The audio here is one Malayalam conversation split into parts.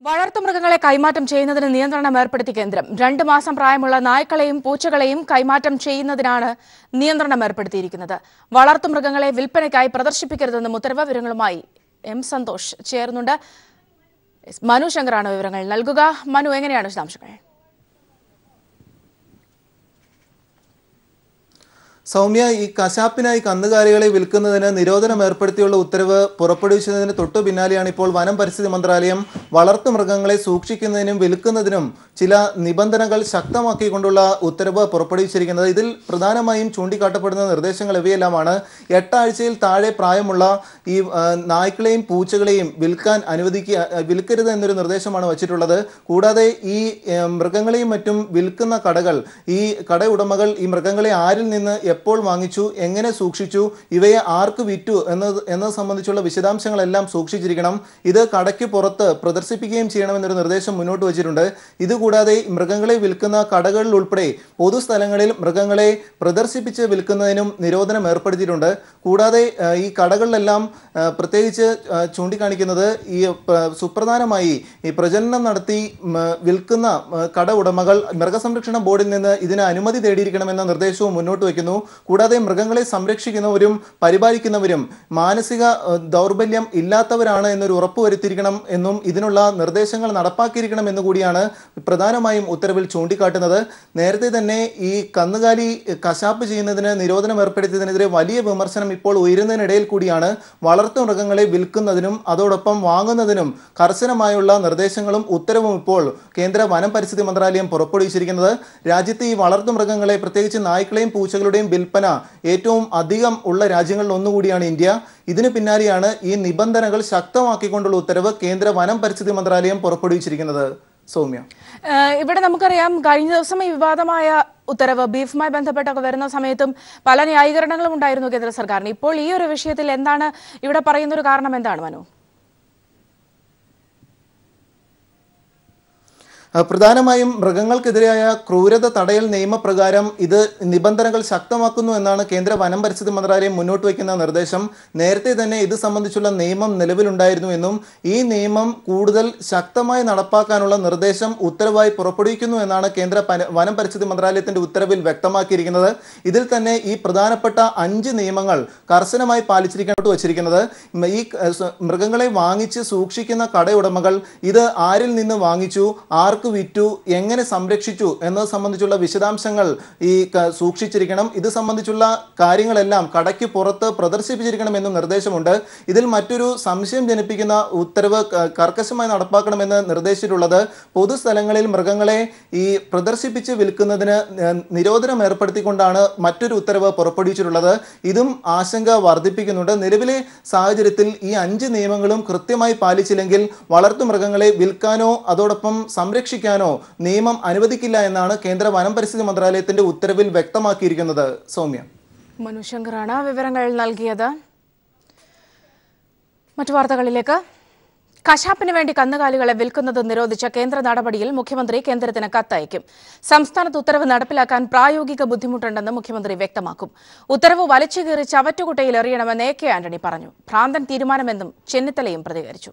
വളർത്തുമൃഗങ്ങളെ കൈമാറ്റം ചെയ്യുന്നതിന് നിയന്ത്രണം ഏർപ്പെടുത്തി കേന്ദ്രം. 2 മാസം പ്രായമുള്ള നായ്ക്കളെയും പൂച്ചകളെയും കൈമാറ്റം ചെയ്യുന്നതിനാണ് നിയന്ത്രണം ഏർപ്പെടുത്തിയിരിക്കുന്നത്. വളർത്തുമൃഗങ്ങളെ വിൽപ്പനയ്ക്കായി പ്രദർശിപ്പിക്കരുതെന്നും ഉത്തരവ്. വിവരങ്ങളുമായി എം സന്തോഷ് ചേർന്നുണ്ട്. മനു ശങ്കറാണ് വിവരങ്ങൾ നൽകുക. മനു, എങ്ങനെയാണ് വിശദാംശങ്ങൾ? സൗമ്യ, ഈ കശാപ്പിനായി കന്നുകാലികളെ വിൽക്കുന്നതിന് നിരോധനം ഏർപ്പെടുത്തിയുള്ള ഉത്തരവ് പുറപ്പെടുവിച്ചതിന് തൊട്ടു പിന്നാലെയാണ് ഇപ്പോൾ വനം പരിസ്ഥിതി മന്ത്രാലയം വളർത്തുമൃഗങ്ങളെ സൂക്ഷിക്കുന്നതിനും വിൽക്കുന്നതിനും ചില നിബന്ധനകൾ ശക്തമാക്കിക്കൊണ്ടുള്ള ഉത്തരവ് പുറപ്പെടുവിച്ചിരിക്കുന്നത്. ഇതിൽ പ്രധാനമായും ചൂണ്ടിക്കാട്ടപ്പെടുന്ന നിർദ്ദേശങ്ങൾ ഇവയെല്ലാമാണ്. 8 ആഴ്ചയിൽ താഴെ പ്രായമുള്ള ഈ നായ്ക്കളെയും പൂച്ചകളെയും വിൽക്കരുത് എന്നൊരു നിർദ്ദേശമാണ് വച്ചിട്ടുള്ളത്. കൂടാതെ ഈ മൃഗങ്ങളെയും മറ്റും വിൽക്കുന്ന കടകൾ, ഈ കട ഉടമകൾ ഈ മൃഗങ്ങളെ ആരിൽ നിന്ന് എപ്പോൾ വാങ്ങിച്ചു, എങ്ങനെ സൂക്ഷിച്ചു, ഇവയെ ആർക്ക് വിറ്റു എന്നത് സംബന്ധിച്ചുള്ള വിശദാംശങ്ങളെല്ലാം സൂക്ഷിച്ചിരിക്കണം. ഇത് കടയ്ക്ക് പുറത്ത് പ്രദർശിപ്പിക്കുകയും ചെയ്യണമെന്നൊരു നിർദ്ദേശം മുന്നോട്ട് വച്ചിട്ടുണ്ട്. ഇതുകൂടാതെ മൃഗങ്ങളെ വിൽക്കുന്ന കടകളിൽ ഉൾപ്പെടെ പൊതുസ്ഥലങ്ങളിൽ മൃഗങ്ങളെ പ്രദർശിപ്പിച്ച് വിൽക്കുന്നതിനും നിരോധനം ഏർപ്പെടുത്തിയിട്ടുണ്ട്. കൂടാതെ ഈ കടകളിലെല്ലാം പ്രത്യേകിച്ച് ചൂണ്ടിക്കാണിക്കുന്നത് ഈ സുപ്രധാനമായി ഈ പ്രജനനം നടത്തി വിൽക്കുന്ന കട ഉടമകൾ മൃഗസംരക്ഷണ ബോർഡിൽ നിന്ന് ഇതിന് അനുമതി തേടിയിരിക്കണമെന്ന നിർദ്ദേശവും മുന്നോട്ട് വയ്ക്കുന്നു. കൂടാതെ മൃഗങ്ങളെ സംരക്ഷിക്കുന്നവരും പരിപാലിക്കുന്നവരും മാനസിക ദൗർബല്യം ഇല്ലാത്തവരാണ് എന്നൊരു ഉറപ്പ് വരുത്തിയിരിക്കണം എന്നും ഇതിനുള്ള നിർദ്ദേശങ്ങൾ നടപ്പാക്കിയിരിക്കണം എന്നുകൂടിയാണ് പ്രധാനമായും ഉത്തരവിൽ ചൂണ്ടിക്കാട്ടുന്നത്. നേരത്തെ തന്നെ ഈ കന്നുകാലി കശാപ്പ് ചെയ്യുന്നതിന് നിരോധനം ഏർപ്പെടുത്തിയതിനെതിരെ വലിയ വിമർശനം ഇപ്പോൾ ഉയരുന്നതിനിടയിൽ കൂടിയാണ് വളർത്തുമൃഗങ്ങളെ വിൽക്കുന്നതിനും അതോടൊപ്പം വാങ്ങുന്നതിനും കർശനമായുള്ള നിർദ്ദേശങ്ങളും ഉത്തരവും ഇപ്പോൾ കേന്ദ്ര വനം പരിസ്ഥിതി മന്ത്രാലയം പുറപ്പെടുവിച്ചിരിക്കുന്നത്. രാജ്യത്ത് ഈ വളർത്തുമൃഗങ്ങളെ, പ്രത്യേകിച്ച് നായ്ക്കളെയും പൂച്ചകളുടെയും വിൽപ്പന ഏറ്റവും അധികം ഉള്ള രാജ്യങ്ങളിൽ ഒന്നുകൂടിയാണ് ഇന്ത്യ. ഇതിനു പിന്നാലെയാണ് ഈ നിബന്ധനകൾ ശക്തമാക്കിക്കൊണ്ടുള്ള ഉത്തരവ് കേന്ദ്ര വനം പരിസ്ഥിതി മന്ത്രാലയം പുറപ്പെടുവിച്ചിരിക്കുന്നത്. സൗമ്യ, ഇവിടെ നമുക്കറിയാം, കഴിഞ്ഞ ദിവസം ഈ വിവാദമായ ഉത്തരവ് ബീഫുമായി ബന്ധപ്പെട്ടൊക്കെ വരുന്ന സമയത്തും പല ന്യായീകരണങ്ങളും ഉണ്ടായിരുന്നു കേന്ദ്ര സർക്കാരിന്. ഇപ്പോൾ ഈ ഒരു വിഷയത്തിൽ എന്താണ് ഇവിടെ പറയുന്നൊരു കാരണം എന്താണ് മനു? പ്രധാനമായും മൃഗങ്ങൾക്കെതിരായ ക്രൂരത തടയൽ നിയമപ്രകാരം ഇത് നിബന്ധനകൾ ശക്തമാക്കുന്നു എന്നാണ് കേന്ദ്ര വനം പരിസ്ഥിതി മന്ത്രാലയം മുന്നോട്ട് വയ്ക്കുന്ന നിർദ്ദേശം. നേരത്തെ തന്നെ ഇത് സംബന്ധിച്ചുള്ള നിയമം നിലവിലുണ്ടായിരുന്നു എന്നും ഈ നിയമം കൂടുതൽ ശക്തമായി നടപ്പാക്കാനുള്ള നിർദ്ദേശം ഉത്തരവായി പുറപ്പെടുവിക്കുന്നു എന്നാണ് കേന്ദ്ര വനം പരിസ്ഥിതി മന്ത്രാലയത്തിന്റെ ഉത്തരവിൽ വ്യക്തമാക്കിയിരിക്കുന്നത്. ഇതിൽ തന്നെ ഈ പ്രധാനപ്പെട്ട 5 നിയമങ്ങൾ കർശനമായി പാലിച്ചിരിക്കാനായിട്ട് വച്ചിരിക്കുന്നത്. ഈ മൃഗങ്ങളെ വാങ്ങിച്ച് സൂക്ഷിക്കുന്ന കടയുടമകൾ ഇത് ആരിൽ നിന്ന് വാങ്ങിച്ചു, ആർക്ക് വിറ്റു, എങ്ങനെ സംരക്ഷിച്ചു എന്നത് സംബന്ധിച്ചുള്ള വിശദാംശങ്ങൾ ഈ സൂക്ഷിച്ചിരിക്കണം. ഇത് സംബന്ധിച്ചുള്ള കാര്യങ്ങളെല്ലാം കടയ്ക്ക് പുറത്ത് പ്രദർശിപ്പിച്ചിരിക്കണം എന്നും നിർദ്ദേശമുണ്ട്. ഇതിൽ മറ്റൊരു സംശയം ജനിപ്പിക്കുന്ന ഉത്തരവ് കർക്കശമായി നടപ്പാക്കണമെന്ന് നിർദ്ദേശിച്ചിട്ടുള്ളത് പൊതുസ്ഥലങ്ങളിൽ മൃഗങ്ങളെ ഈ പ്രദർശിപ്പിച്ച് വിൽക്കുന്നതിന് നിരോധനം ഏർപ്പെടുത്തിക്കൊണ്ടാണ് മറ്റൊരു ഉത്തരവ് പുറപ്പെടുവിച്ചിട്ടുള്ളത്. ഇതും ആശങ്ക വർദ്ധിപ്പിക്കുന്നുണ്ട്. നിലവിലെ സാഹചര്യത്തിൽ ഈ 5 നിയമങ്ങളും കൃത്യമായി പാലിച്ചില്ലെങ്കിൽ വളർത്തുമൃഗങ്ങളെ വിൽക്കാനോ അതോടൊപ്പം സംരക്ഷിക്കാനോ നിയമം അനുവദിക്കില്ല എന്നാണ് കേന്ദ്ര വനം പരിസ്ഥിതി മന്ത്രാലയത്തിന്റെ ഉത്തരവിൽ വ്യക്തമാക്കിയിരിക്കുന്നത്. സൗമ്യ, മനു ശങ്കറാണ് വിവരങ്ങൾ നൽകിയത്. മറ്റു വാർത്തകളിലേക്ക്. കശാപ്പിന് വേണ്ടി കന്നുകാലികളെ വിൽക്കുന്നത് നിരോധിച്ച കേന്ദ്ര നടപടിയിൽ മുഖ്യമന്ത്രി കേന്ദ്രത്തിന് കത്തയക്കും. സംസ്ഥാനത്ത് ഉത്തരവ് നടപ്പിലാക്കാൻ പ്രായോഗിക ബുദ്ധിമുട്ടുണ്ടെന്ന് മുഖ്യമന്ത്രി വ്യക്തമാക്കും. ഉത്തരവ് വലിച്ചുകീറി ചവറ്റുകുട്ടയിൽ എറിയണമെന്ന് AK ആന്റണി പറഞ്ഞു. ഭ്രാന്തൻ തീരുമാനമെന്നും ചെന്നിത്തലയും പ്രതികരിച്ചു.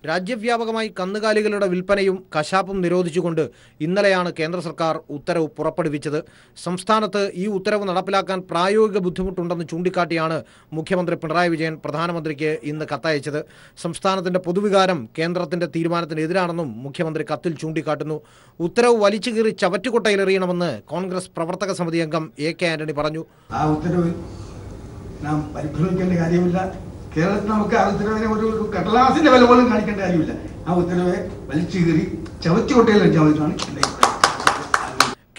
രാജ്യവ്യാപകമായി കന്നുകാലികളുടെ വിൽപ്പനയും കശാപ്പും നിരോധിച്ചുകൊണ്ട് ഇന്നലെയാണ് കേന്ദ്ര സർക്കാർ ഉത്തരവ് പുറപ്പെടുവിച്ചത്. സംസ്ഥാനത്ത് ഈ ഉത്തരവ് നടപ്പിലാക്കാൻ പ്രായോഗിക ബുദ്ധിമുട്ടുണ്ടെന്ന് ചൂണ്ടിക്കാട്ടിയാണ് മുഖ്യമന്ത്രി പിണറായി വിജയൻ പ്രധാനമന്ത്രിക്ക് ഇന്ന് കത്തയച്ചത്. സംസ്ഥാനത്തിന്റെ പൊതുവികാരം കേന്ദ്രത്തിന്റെ തീരുമാനത്തിനെതിരാണെന്നും മുഖ്യമന്ത്രി കത്തിൽ ചൂണ്ടിക്കാട്ടുന്നു. ഉത്തരവ് വലിച്ചുകീറി ചവറ്റുകുട്ടയിലെറിയണമെന്ന് കോൺഗ്രസ് പ്രവർത്തക സമിതി അംഗം AK ആന്റണി പറഞ്ഞു. ആ ഉത്തരവ് നാം പരിഭ്രമിക്കേണ്ട കാര്യമില്ല. കേരളത്തിൽ നമുക്ക് ആ ഉത്തരവിനെ ഒരു കടലാസിന്റെ വില പോലും കാണിക്കേണ്ട കാര്യമില്ല. ആ ഉത്തരവ് വലിച്ചു കീറി ചവറ്റുകൊട്ടയിൽ വെച്ചാണ്.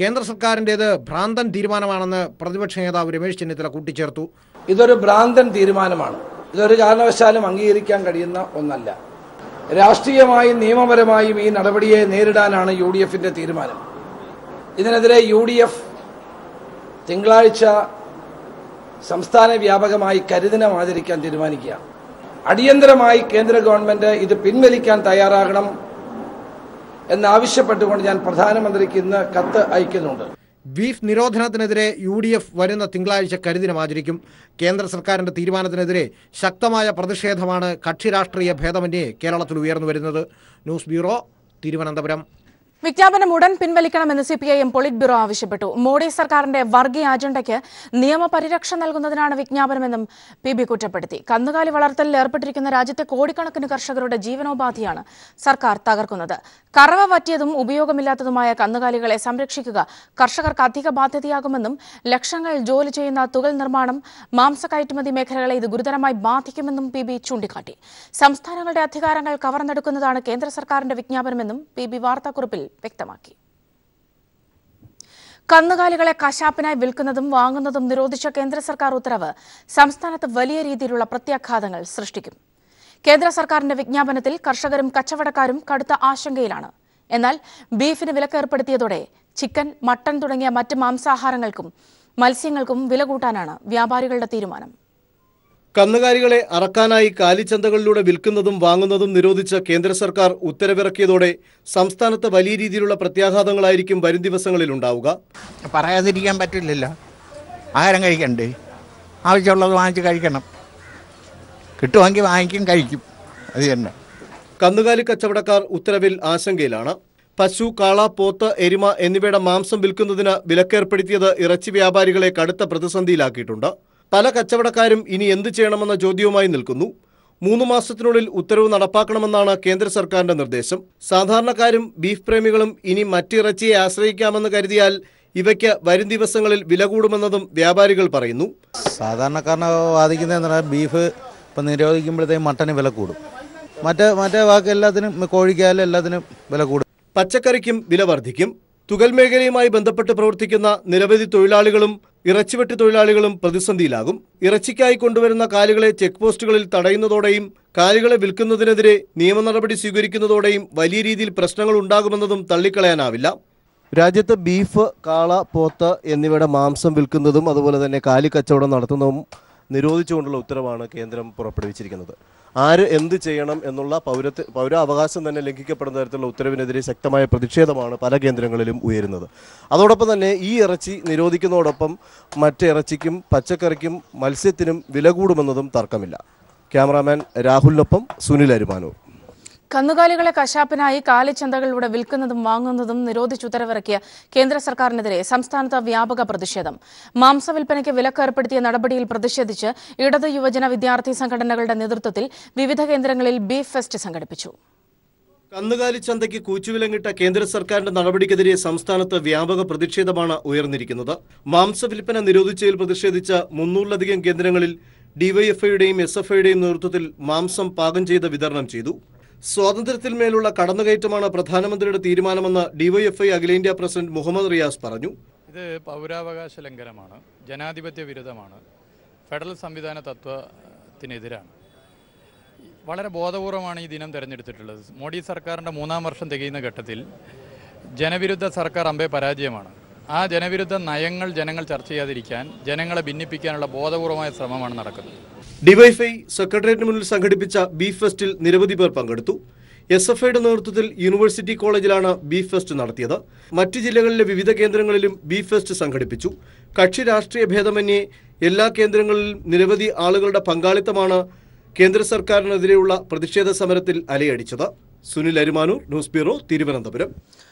കേന്ദ്ര സർക്കാരിൻ്റേത് ഭ്രാന്തൻ തീരുമാനമാണെന്ന് പ്രതിപക്ഷ നേതാവ് രമേശ് ചെന്നിത്തല കൂട്ടിച്ചേർത്തു. ഇതൊരു ഭ്രാന്തൻ തീരുമാനമാണ്. ഇതൊരു കാരണവശാലും അംഗീകരിക്കാൻ കഴിയുന്ന ഒന്നല്ല. രാഷ്ട്രീയമായും നിയമപരമായും ഈ നടപടിയെ നേരിടാനാണ് UDFന്റെ തീരുമാനം. ഇതിനെതിരെ UDF തിങ്കളാഴ്ച സംസ്ഥാന വ്യാപകമായി കരിദിനം ആചരിക്കാൻ തീരുമാനിക്കുക. അടിയന്തരമായി കേന്ദ്ര ഗവൺമെന്റ് ഇത് പിൻവലിക്കാൻ തയ്യാറാകണം എന്നാവശ്യപ്പെട്ടുകൊണ്ട് ഞാൻ പ്രധാനമന്ത്രിക്ക് ഇന്ന് കത്ത് അയക്കുന്നുണ്ട്. ബീഫ് നിരോധനത്തിനെതിരെ UDF വരുന്ന തിങ്കളാഴ്ച കരിദിനം ആചരിക്കും. കേന്ദ്ര സർക്കാരിന്റെ തീരുമാനത്തിനെതിരെ ശക്തമായ പ്രതിഷേധമാണ് കക്ഷി രാഷ്ട്രീയ ഭേദമന്യേ കേരളത്തിൽ ഉയർന്നു വരുന്നത്. News bureau, Thiruvananthapuram. വിജ്ഞാപനം ഉടൻ പിൻവലിക്കണമെന്ന് CPIM പോളിറ്റ് ബ്യൂറോ ആവശ്യപ്പെട്ടു. മോഡി സർക്കാരിന്റെ വർഗീയ അജണ്ടയ്ക്ക് നിയമപരിരക്ഷ നൽകുന്നതിനാണ് വിജ്ഞാപനമെന്നും PB കുറ്റപ്പെടുത്തി. കന്നുകാലി വളർത്തലിൽ ഏർപ്പെട്ടിരിക്കുന്ന രാജ്യത്തെ കോടിക്കണക്കിന് കർഷകരുടെ ജീവനോപാധിയാണ് സർക്കാർ തകർക്കുന്നത്. കറവ പറ്റിയതും ഉപയോഗമില്ലാത്തതുമായ കന്നുകാലികളെ സംരക്ഷിക്കുക കർഷകർക്ക് അധിക ബാധ്യതയാകുമെന്നും ലക്ഷങ്ങൾ ജോലി ചെയ്യുന്ന തുകൽ നിർമ്മാണം, മാംസ കയറ്റുമതി മേഖലകളെ ഇത് ഗുരുതരമായി ബാധിക്കുമെന്നും PB ചൂണ്ടിക്കാട്ടി. സംസ്ഥാനങ്ങളുടെ അധികാരങ്ങൾ കവർന്നെടുക്കുന്നതാണ് കേന്ദ്ര സർക്കാരിന്റെ വിജ്ഞാപനമെന്നും PB വാർത്താക്കുറിപ്പിൽ വ്യക്തമാക്കി. കന്നുകാലികളെ കശാപ്പിനായി വിൽക്കുന്നതും വാങ്ങുന്നതും നിരോധിച്ച കേന്ദ്ര സർക്കാർ ഉത്തരവ് സംസ്ഥാനത്ത് വലിയ രീതിയിലുള്ള പ്രത്യാഘാതങ്ങൾ സൃഷ്ടിക്കും. കേന്ദ്ര സർക്കാരിന്റെ വിജ്ഞാപനത്തിൽ കർഷകരും കച്ചവടക്കാരും കടുത്ത ആശങ്കയിലാണ്. എന്നാൽ ബീഫിന് വിലക്ക് ഏർപ്പെടുത്തിയതോടെ ചിക്കൻ, മട്ടൺ തുടങ്ങിയ മറ്റ് മാംസാഹാരങ്ങൾക്കും മത്സ്യങ്ങൾക്കും വില കൂട്ടാനാണ് വ്യാപാരികളുടെ തീരുമാനം. കന്നുകാലികളെ അറക്കാനായി കാലിച്ചന്തകളിലൂടെ വിൽക്കുന്നതും വാങ്ങുന്നതും നിരോധിച്ച കേന്ദ്ര സർക്കാർ ഉത്തരവിറക്കിയതോടെ സംസ്ഥാനത്ത് വലിയ രീതിയിലുള്ള പ്രത്യാഘാതങ്ങളായിരിക്കും വരും ദിവസങ്ങളിൽ ഉണ്ടാവുക. പറയാതിരിക്കാൻ പറ്റില്ലല്ലോ. ആഹാരം കഴിക്കണ്ടേ? ആവശ്യമുള്ളത് വാങ്ങിച്ച് കഴിക്കണം. കിട്ടുമെങ്കിൽ വാങ്ങിക്കും, കഴിക്കും. അത് തന്നെ. കന്നുകാലി കച്ചവടക്കാർ ഉത്തരവിൽ ആശങ്കയിലാണ്. പശു, കാള, പോത്ത്, എരുമ എന്നിവയുടെ മാംസം വിൽക്കുന്നതിന് വിലക്കേർപ്പെടുത്തിയത് ഇറച്ചി വ്യാപാരികളെ കടുത്ത പ്രതിസന്ധിയിലാക്കിയിട്ടുണ്ട്. പല കച്ചവടക്കാരും ഇനി എന്ത് ചെയ്യണമെന്ന ചോദ്യവുമായി നിൽക്കുന്നു. 3 മാസത്തിനുള്ളിൽ ഉത്തരവ് നടപ്പാക്കണമെന്നാണ് കേന്ദ്ര സർക്കാരിന്റെ നിർദ്ദേശം. സാധാരണക്കാരും ബീഫ് പ്രേമികളും ഇനി മറ്റിറച്ചിയെ ആശ്രയിക്കാമെന്ന് കരുതിയാൽ ഇവയ്ക്ക് വരും ദിവസങ്ങളിൽ വില കൂടുമെന്നതും വ്യാപാരികൾ പറയുന്നു. സാധാരണക്കാരനെ ബാധിക്കുന്നതെന്ന് ബീഫ് ഇപ്പം നിരോധിക്കുമ്പോഴത്തേക്കും മട്ടന് വില കൂടും. മറ്റേ ബാക്കി എല്ലാത്തിനും, കോഴിക്കായാലും എല്ലാത്തിനും വില കൂടും. പച്ചക്കറിക്കും വില വർദ്ധിക്കും. തുകൽ മേഖലയുമായി ബന്ധപ്പെട്ട് പ്രവർത്തിക്കുന്ന നിരവധി തൊഴിലാളികളും ഇറച്ചിവെട്ട് തൊഴിലാളികളും പ്രതിസന്ധിയിലാകും. ഇറച്ചിക്കായി കൊണ്ടുവരുന്ന കാലികളെ ചെക്ക് പോസ്റ്റുകളിൽ തടയുന്നതോടെയും കാലികളെ വിൽക്കുന്നതിനെതിരെ നിയമ നടപടി സ്വീകരിക്കുന്നതോടെയും വലിയ രീതിയിൽ പ്രശ്നങ്ങൾ ഉണ്ടാകുമെന്നതും തള്ളിക്കളയാനാവില്ല. രാജ്യത്ത് ബീഫ്, കാള, പോത്ത് എന്നിവയുടെ മാംസം വിൽക്കുന്നതും അതുപോലെ തന്നെ കാലി കച്ചവടം നടത്തുന്നതും നിരോധിച്ചുകൊണ്ടുള്ള ഉത്തരവാണ് കേന്ദ്രം പുറപ്പെടുവിച്ചിരിക്കുന്നത്. ആര് എന്ത് ചെയ്യണം എന്നുള്ള പൗരാവകാശം തന്നെ ലംഘിക്കപ്പെടുന്ന തരത്തിലുള്ള ഉത്തരവിനെതിരെ ശക്തമായ പ്രതിഷേധമാണ് പല കേന്ദ്രങ്ങളിലും ഉയരുന്നത്. അതോടൊപ്പം തന്നെ ഈ ഇറച്ചി നിരോധിക്കുന്നതോടൊപ്പം മറ്റ് ഇറച്ചിക്കും പച്ചക്കറിക്കും മത്സ്യത്തിനും വില കൂടുമെന്നതും തർക്കമില്ല. ക്യാമറാമാൻ രാഹുലിനൊപ്പം സുനിൽ അരുമാനൂർ. കന്നുകാലികളെ കശാപ്പിനായി കാലിച്ചന്തകളിലൂടെ വിൽക്കുന്നതും വാങ്ങുന്നതും നിരോധിച്ച് ഉത്തരവിറക്കിയ കേന്ദ്ര സർക്കാരിനെതിരെ സംസ്ഥാനത്ത് വ്യാപക പ്രതിഷേധം. മാംസവിൽപ്പനയ്ക്ക് വിലക്ക് ഏർപ്പെടുത്തിയ നടപടിയിൽ പ്രതിഷേധിച്ച് ഇടത്, യുവജന, വിദ്യാർത്ഥി സംഘടനകളുടെ നേതൃത്വത്തിൽ വിവിധ കേന്ദ്രങ്ങളിൽ ബീഫ് ഫെസ്റ്റ് സംഘടിപ്പിച്ചു. കന്നുകാലി ചന്തയ്ക്ക് കൂച്ചുവിലങ്ങിട്ട കേന്ദ്ര സർക്കാരിന്റെ നടപടിക്കെതിരെ സംസ്ഥാനത്ത് വ്യാപക പ്രതിഷേധമാണ് ഉയർന്നിരിക്കുന്നത്. മാംസവിൽപ്പന നിരോധിച്ചതിൽ പ്രതിഷേധിച്ച 300-ലധികം കേന്ദ്രങ്ങളിൽ ഡിവൈഎഫ്ഐയുടെയും SFIയുടെയും നേതൃത്വത്തിൽ മാംസം പാകം ചെയ്ത് വിതരണം ചെയ്തു. സ്വാതന്ത്ര്യത്തിന്മേലുള്ള കടന്നുകയറ്റമാണ് പ്രധാനമന്ത്രിയുടെ തീരുമാനമെന്ന് ഡിവൈഎഫ്ഐ അഖിലേന്ത്യാ പ്രസിഡന്റ് മുഹമ്മദ് റിയാസ് പറഞ്ഞു. ഇത് പൗരാവകാശ ലംഘനമാണ്, ജനാധിപത്യ വിരുദ്ധമാണ്, ഫെഡറൽ സംവിധാന തത്വത്തിനെതിരാണ്. വളരെ ബോധപൂർവമാണ് ഈ ദിനം തിരഞ്ഞെടുത്തിട്ടുള്ളത്. മോഡി സർക്കാരിൻ്റെ 3-ാം വർഷം തികയുന്ന ഘട്ടത്തിൽ ജനവിരുദ്ധ സർക്കാർ അമ്പേ പരാജയമാണ്. ആ ജനവിരുദ്ധ നയങ്ങൾ ജനങ്ങൾ ചർച്ച ചെയ്യാതിരിക്കാൻ, ജനങ്ങളെ ഭിന്നിപ്പിക്കാനുള്ള ബോധപൂർവമായ ശ്രമമാണ് നടക്കുന്നത്. ഡിവൈഎഫ്ഐ സെക്രട്ടേറിയറ്റിന് മുന്നിൽ സംഘടിപ്പിച്ച ബീഫ് ഫെസ്റ്റിൽ നിരവധി പേർ പങ്കെടുത്തു. SFIയുടെ നേതൃത്വത്തിൽ യൂണിവേഴ്സിറ്റി കോളേജിലാണ് ബീഫ് ഫെസ്റ്റ് നടത്തിയത്. മറ്റ് ജില്ലകളിലെ വിവിധ കേന്ദ്രങ്ങളിലും ബീഫ് ഫെസ്റ്റ് സംഘടിപ്പിച്ചു. കക്ഷി രാഷ്ട്രീയ ഭേദമന്യേ എല്ലാ കേന്ദ്രങ്ങളിലും നിരവധി ആളുകളുടെ പങ്കാളിത്തമാണ് കേന്ദ്ര സർക്കാരിനെതിരെയുള്ള പ്രതിഷേധ സമരത്തിൽ അലയടിച്ചത്. Sunil Arumanoor, news bureau, Thiruvananthapuram.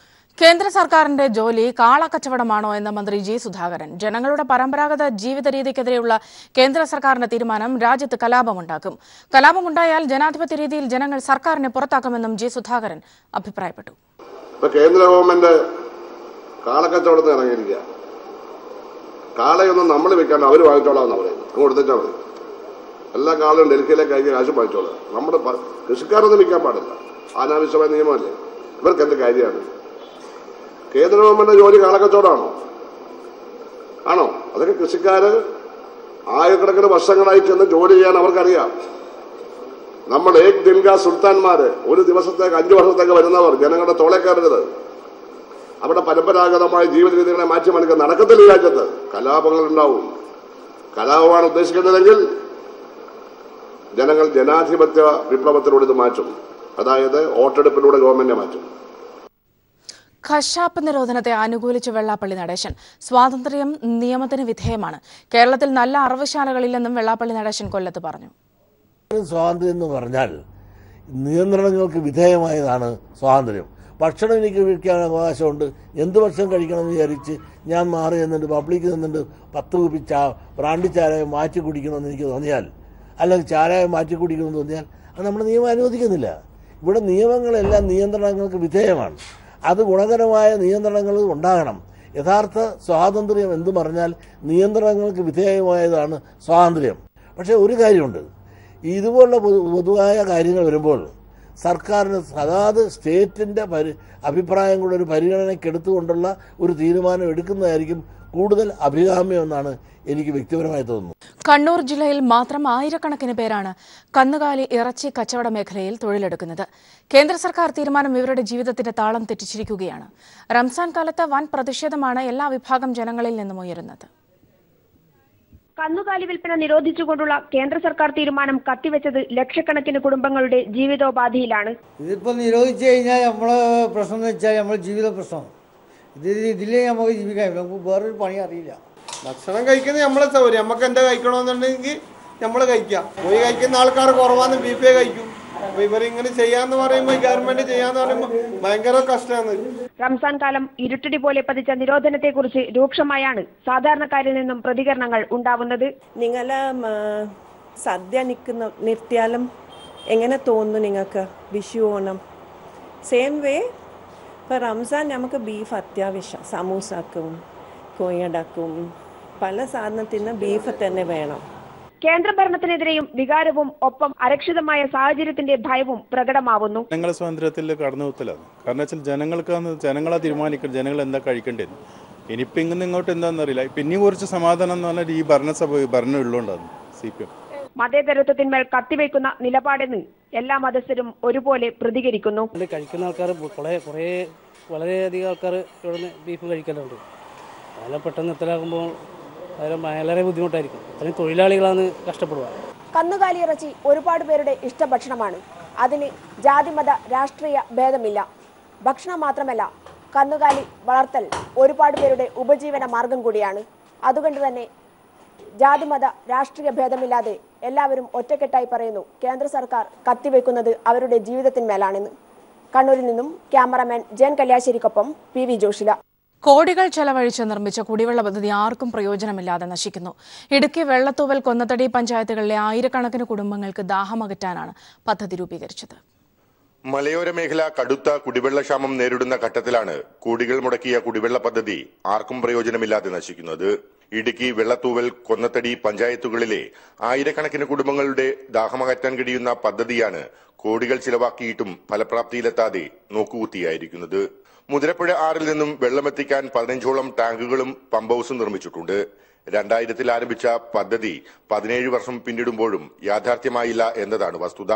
കേന്ദ്ര സർക്കാരിന്റെ ജോലി കാളക്കച്ചവടമാണോ എന്ന മന്ത്രി G. സുധാകരൻ. ജനങ്ങളുടെ പരമ്പരാഗത ജീവിത രീതിക്കെതിരെയുള്ള കേന്ദ്ര സർക്കാരിന്റെ തീരുമാനം രാജ്യത്ത് കലാപമുണ്ടാക്കും. കലാപമുണ്ടായാൽ ജനാധിപത്യ രീതിയിൽ ജനങ്ങൾ സർക്കാരിനെ പുറത്താക്കുമെന്നും G. സുധാകരൻ അഭിപ്രായപ്പെട്ടു. കേന്ദ്ര ഗവൺമെന്റ് കാളക്കച്ചവടത്തിന് ഇറങ്ങിയിരിക്കുക. കാളയൊന്നും നമ്മൾ വെക്കാണ്ട് അവർ വാങ്ങിച്ചോളാന്ന് പറയുന്നത്, കൊടുത്തിട്ടാൽ മതി. എല്ലാ കാളും ഡൽഹിയിലേക്ക് അയക്കുക, കാശ് വാങ്ങിച്ചോളാം. നമ്മുടെ കൃഷിക്കാരൊന്നും വിൽക്കാൻ പാടില്ല. അനാവശ്യമായ നിയമമല്ലേ? ഇവർക്ക് എന്ത് കാര്യമാണ്? കേന്ദ്ര ഗവൺമെന്റ് ജോലി കാളക്കച്ചവടമാണോ? ആണോ? അതൊക്കെ കൃഷിക്കാര് ആയിരക്കണക്കിന് വർഷങ്ങളായി ചെന്ന് ജോലി ചെയ്യാൻ അവർക്കറിയാം. നമ്മൾ ഏക് ദിൻകാ സുൽത്താൻമാര്, ഒരു ദിവസത്തേക്ക് 5 വർഷത്തേക്ക് വരുന്നവർ ജനങ്ങളുടെ തോളെ കയറരുത്. അവിടെ പരമ്പരാഗതമായ ജീവിത രീതികളെ മാറ്റിമറിക്കാൻ നടക്കത്തില്ല. ഈ രാജ്യത്ത് കലാപങ്ങൾ ഉണ്ടാവും. കലാപമാണ് ഉദ്ദേശിക്കുന്നതെങ്കിൽ ജനങ്ങൾ ജനാധിപത്യ വിപ്ലവത്തിലൂടെ ഇത് മാറ്റും. അതായത് വോട്ടെടുപ്പിലൂടെ ഗവൺമെന്റിനെ മാറ്റും. കശാപ്പ് നിരോധനത്തെ അനുകൂലിച്ച് വെള്ളാപ്പള്ളി നടേശൻ. സ്വാതന്ത്ര്യം നിയമത്തിന് വിധേയമാണ്. കേരളത്തിൽ നല്ല അറവുശാലകളില്ലെന്നും വെള്ളാപ്പള്ളി നടേശൻ കൊല്ലത്ത് പറഞ്ഞു. സ്വാതന്ത്ര്യം എന്ന് പറഞ്ഞാൽ നിയന്ത്രണങ്ങൾക്ക് വിധേയമായതാണ് സ്വാതന്ത്ര്യം. ഭക്ഷണം എനിക്ക് കഴിക്കാൻ അവകാശമുണ്ട്. എന്ത് ഭക്ഷണം കഴിക്കണമെന്ന് വിചാരിച്ച് ഞാൻ മാറി നിന്നിട്ട് പബ്ലിക്കിൽ നിന്നിട്ട് 10 കുപ്പി ബ്രാൻഡി ചാരായം മാറ്റി കുടിക്കണമെന്ന് എനിക്ക് തോന്നിയാൽ, അല്ലെങ്കിൽ ചാരായം മാറ്റി കുടിക്കണമെന്ന് തോന്നിയാൽ അത് നമ്മുടെ നിയമം അനുവദിക്കുന്നില്ല. ഇവിടെ നിയമങ്ങളെല്ലാം നിയന്ത്രണങ്ങൾക്ക് വിധേയമാണ്. അത് ഗുണകരമായ നിയന്ത്രണങ്ങൾ ഉണ്ടാകണം. യഥാർത്ഥ സ്വാതന്ത്ര്യം എന്ന് പറഞ്ഞാൽ നിയന്ത്രണങ്ങൾക്ക് വിധേയമായതാണ് സ്വാതന്ത്ര്യം. പക്ഷേ ഒരു കാര്യമുണ്ട്, ഇതുപോലുള്ള പൊതുവായ കാര്യങ്ങൾ വരുമ്പോൾ സർക്കാരിന് അതാത് സ്റ്റേറ്റിൻ്റെ അഭിപ്രായം കൂടെ ഒരു പരിഗണനയ്ക്കെടുത്തുകൊണ്ടുള്ള ഒരു തീരുമാനം എടുക്കുന്നതായിരിക്കും കൂടുതൽ അഭികാമ്യമെന്നാണ് എനിക്ക് വ്യക്തിപരമായി തോന്നുന്നു. കണ്ണൂർ ജില്ലയിൽ മാത്രം ആയിരക്കണക്കിന് പേരാണ് കന്നുകാലി ഇറച്ചി കച്ചവട മേഖലയിൽ തൊഴിലെടുക്കുന്നത്. കേന്ദ്ര സർക്കാർ തീരുമാനം ഇവരുടെ ജീവിതത്തിന്റെ താളം തെറ്റിച്ചിരിക്കുകയാണ്. റംസാൻ കാലത്ത് വൻ പ്രതിഷേധമാണ് എല്ലാ വിഭാഗം ജനങ്ങളിൽ നിന്നും ഉയരുന്നത്. കന്നുകാലി വിൽപ്പന നിരോധിച്ചുകൊണ്ടുള്ള കേന്ദ്ര സർക്കാർ തീരുമാനം കത്തിവെച്ചത് ലക്ഷക്കണക്കിന് കുടുംബങ്ങളുടെ ജീവിതോപാധിയിലാണ്. ഇതിപ്പോൾ നിരോധിച്ചു കഴിഞ്ഞാൽ നമ്മളെ പ്രശ്നം എന്ന് വെച്ചാൽ നമ്മുടെ ജീവിത പ്രശ്നം. ഇതിലേ നമുക്ക് ജീവിക്കാൻ, നമുക്ക് വേറൊരു പണി അറിയില്ല. ഭക്ഷണം കഴിക്കുന്നത് നമ്മളെ സൗകര്യം. നമുക്ക് എന്താ കഴിക്കണമെന്നുണ്ടെങ്കിൽ നമ്മൾ കഴിക്കാം. പോയി കഴിക്കുന്ന ആൾക്കാർ കുറവാന്ന് ബീഫേ കഴിക്കും. അപ്പൊ ഇവരിങ്ങനെ ചെയ്യാന്ന് പറയുമ്പോൾ, ഗവൺമെന്റ് ചെയ്യാന്ന് പറയുമ്പോൾ ഭയങ്കര കഷ്ടമാണ്. റംസാൻ കാലം ഇരുട്ടടി പോലെ പതിച്ച നിരോധനത്തെക്കുറിച്ച് രൂക്ഷമായാണ് സാധാരണക്കാരിൽ നിന്നും പ്രതികരണങ്ങൾ ഉണ്ടാവുന്നത്. നിങ്ങളെ സദ്യ നിർത്തിയാലും എങ്ങനെ തോന്നുന്നു നിങ്ങൾക്ക്? Vishu, Onam same way. ഇപ്പോൾ റംസാൻ നമുക്ക് ബീഫ് അത്യാവശ്യം. സമൂസക്കും കോയടക്കും പല സാധനത്തിന് ബീഫ് തന്നെ വേണം. കേന്ദ്ര ഭരണത്തിനെതിരെയും വികാരവും ഒപ്പം അരക്ഷിതമായ സാഹചര്യത്തിന്റെ ഭയവും പ്രകടമാവുന്നു. ജനങ്ങളെ സ്വാതന്ത്ര്യത്തിൽ കടന്നുകുത്തലാണ്. കാരണം വെച്ചാൽ ജനങ്ങളാ തീരുമാനിക്കണം ജനങ്ങൾ എന്താ കഴിക്കേണ്ടത്. ഇനിയിപ്പോൾ ഇങ്ങോട്ട് എന്താണെന്നറിയില്ല. പിന്നെ കുറച്ച് സമാധാനം എന്ന് പറഞ്ഞാൽ ഈ ഭരണം ഉള്ളതുകൊണ്ടാണ് CPM. മതേതരത്വത്തിന്മേൽ കത്തിവെക്കുന്ന നിലപാടെന്ന് എല്ലാ മതസ്ഥരും ഒരുപോലെ പ്രതികരിക്കുന്നു. കഴിക്കുന്ന ആൾക്കാർ കുറേ വളരെയധികം ആൾക്കാർ ഇവിടുന്ന് ബീഫ് കഴിക്കലുണ്ട്. അതെല്ലാം പെട്ടെന്ന് നിർത്തലാക്കുമ്പോൾ വളരെ ബുദ്ധിമുട്ടായിരിക്കും. അത്രയും തൊഴിലാളികളാണ് കഷ്ടപ്പെടുക. കന്നുകാലി ഇറച്ചി ഒരുപാട് പേരുടെ ഇഷ്ടഭക്ഷണമാണ്. അതിന് ജാതിമത രാഷ്ട്രീയ ഭേദമില്ല. ഭക്ഷണം മാത്രമല്ല, കന്നുകാലി വളർത്തൽ ഒരുപാട് പേരുടെ ഉപജീവന മാർഗം കൂടിയാണ്. അതുകൊണ്ട് തന്നെ ജാതിമത രാഷ്ട്രീയ ഭേദമില്ലാതെ എല്ലാവരും ഒറ്റക്കെട്ടായി പറയുന്നു, കേന്ദ്ര സർക്കാർ കത്തിവെക്കുന്നത് അവരുടെ ജീവിതത്തിന്മേലാണെന്ന്. കണ്ണൂരിൽ നിന്നും ക്യാമറാമാൻ ജയൻ കല്യാശ്ശേരിക്കൊപ്പം PV ജോഷില. കോടികൾ ചെലവഴിച്ച് നിർമ്മിച്ച കുടിവെള്ള പദ്ധതി ആർക്കും പ്രയോജനമില്ലാതെ നശിക്കുന്നു. ഇടുക്കി വെള്ളത്തൂവൽ കൊന്നത്തടി പഞ്ചായത്തുകളിലെ ആയിരക്കണക്കിന് കുടുംബങ്ങൾക്ക് ദാഹമകറ്റാനാണ് പദ്ധതി രൂപീകരിച്ചത്. മലയോര മേഖല കടുത്ത കുടിവെള്ളക്ഷാമം നേരിടുന്ന ഘട്ടത്തിലാണ് കോടികൾ മുടക്കിയ കുടിവെള്ള പദ്ധതി ആർക്കും പ്രയോജനമില്ലാതെ നശിക്കുന്നത്. ഇടുക്കി വെള്ളത്തൂവൽ കൊന്നത്തടി പഞ്ചായത്തുകളിലെ ആയിരക്കണക്കിന് കുടുംബങ്ങളുടെ ദാഹമകറ്റാൻ കഴിയുന്ന പദ്ധതിയാണ് കോടികൾ ചിലവാക്കിയിട്ടും ഫലപ്രാപ്തിയിലെത്താതെ നോക്കുകുത്തിയായിരിക്കുന്നത്. മുതിരപ്പുഴ ആറിൽ നിന്നും വെള്ളമെത്തിക്കാൻ 15ഓളം ടാങ്കുകളും പമ്പ് ഹൗസും നിർമ്മിച്ചിട്ടുണ്ട്. 2000-ൽ ആരംഭിച്ച പദ്ധതി 17 വർഷം പിന്നിടുമ്പോഴും യാഥാർത്ഥ്യമായില്ല എന്നതാണ് വസ്തുത.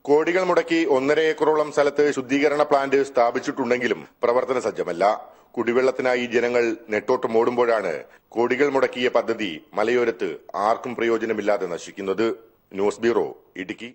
കോടികൾ മുടക്കി 1.5 ഏക്കറോളം സ്ഥലത്ത് ശുദ്ധീകരണ പ്ലാന്റ് സ്ഥാപിച്ചിട്ടുണ്ടെങ്കിലും പ്രവർത്തന സജ്ജമല്ല. കുടിവെള്ളത്തിനായി ജനങ്ങൾ നെട്ടോട്ടമോടുമ്പോഴാണ് കോടികൾ മുടക്കിയ പദ്ധതി മലയോരത്ത് ആർക്കും പ്രയോജനമില്ലാതെ നശിക്കുന്നത്. News bureau, Idukki.